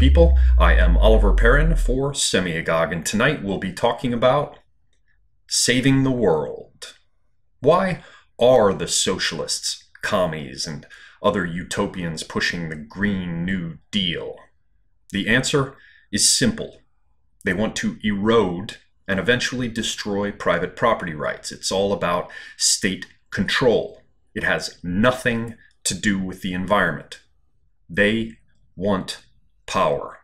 people. I am Oliver Perrin for Semiagog, and tonight we'll be talking about saving the world. Why are the socialists, commies, and other utopians pushing the Green New Deal? The answer is simple. They want to erode and eventually destroy private property rights. It's all about state control. It has nothing to do with the environment. They want power.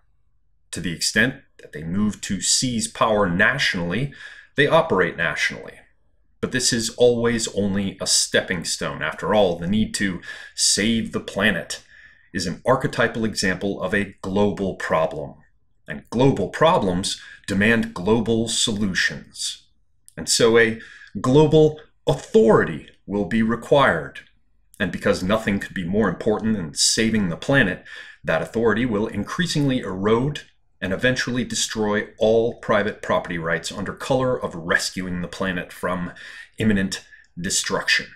To the extent that they move to seize power nationally, they operate nationally. But this is always only a stepping stone. After all, the need to save the planet is an archetypal example of a global problem. And global problems demand global solutions. And so a global authority will be required. And because nothing could be more important than saving the planet, that authority will increasingly erode and eventually destroy all private property rights under color of rescuing the planet from imminent destruction.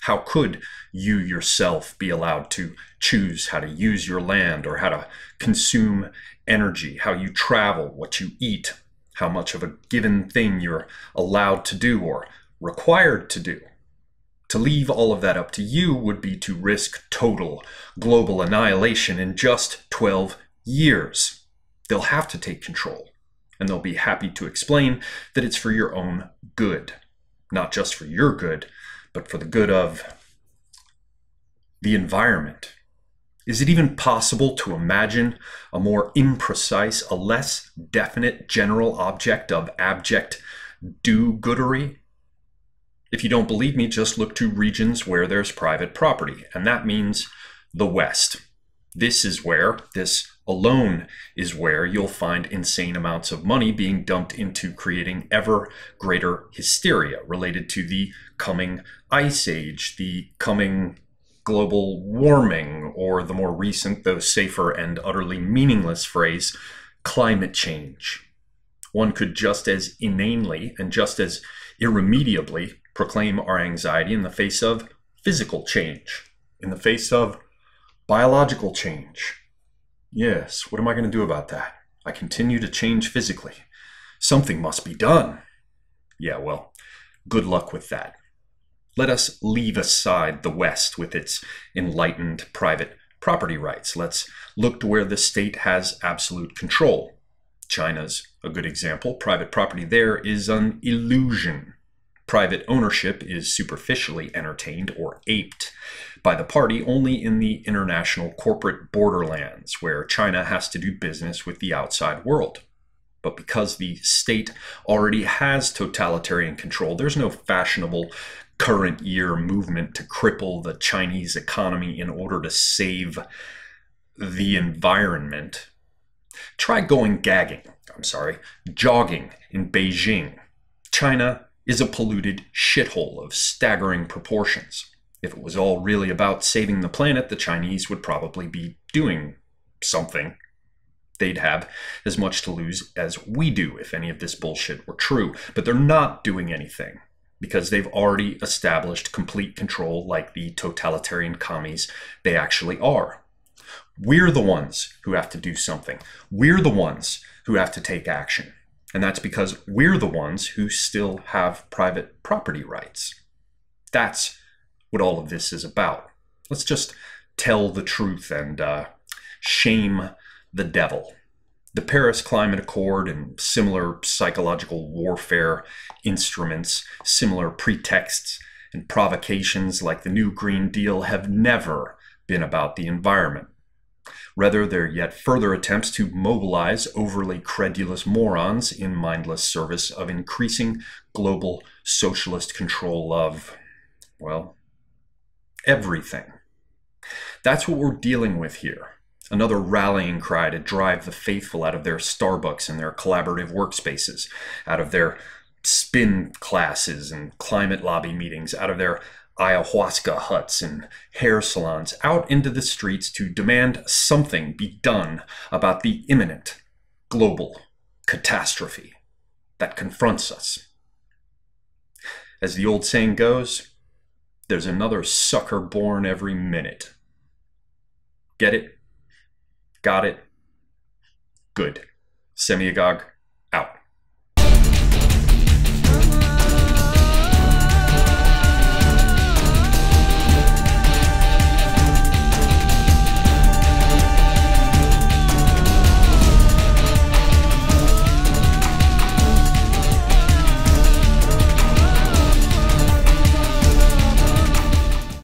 How could you yourself be allowed to choose how to use your land or how to consume energy, how you travel, what you eat, how much of a given thing you're allowed to do or required to do? To leave all of that up to you would be to risk total global annihilation in just 12 years. They'll have to take control, and they'll be happy to explain that it's for your own good. Not just for your good, but for the good of the environment. Is it even possible to imagine a more imprecise, a less definite general object of abject do-goodery? If you don't believe me, just look to regions where there's private property, and that means the West. This alone is where you'll find insane amounts of money being dumped into creating ever greater hysteria related to the coming ice age, the coming global warming, or the more recent, though safer and utterly meaningless phrase, climate change. One could just as inanely and just as irremediably proclaim our anxiety in the face of physical change, in the face of biological change. Yes, what am I going to do about that? I continue to change physically. Something must be done. Yeah, well, good luck with that. Let us leave aside the West with its enlightened private property rights. Let's look to where the state has absolute control. China's a good example. Private property there is an illusion. Private ownership is superficially entertained or aped by the party only in the international corporate borderlands where China has to do business with the outside world. But because the state already has totalitarian control, there's no fashionable current year movement to cripple the Chinese economy in order to save the environment. Try jogging in Beijing. China is a polluted shithole of staggering proportions. If it was all really about saving the planet, the Chinese would probably be doing something. They'd have as much to lose as we do if any of this bullshit were true. But they're not doing anything because they've already established complete control like the totalitarian commies they actually are. We're the ones who have to do something. We're the ones who have to take action. And that's because we're the ones who still have private property rights. That's what all of this is about. Let's just tell the truth and shame the devil. The Paris Climate Accord and similar psychological warfare instruments, similar pretexts and provocations like the New Green Deal have never been about the environment. Rather, they're yet further attempts to mobilize overly credulous morons in mindless service of increasing global socialist control of, well, everything. That's what we're dealing with here. Another rallying cry to drive the faithful out of their Starbucks and their collaborative workspaces, out of their spin classes and climate lobby meetings, out of their ayahuasca huts and hair salons, out into the streets to demand something be done about the imminent global catastrophe that confronts us. As the old saying goes, there's another sucker born every minute. Get it? Got it? Good. Semiagog,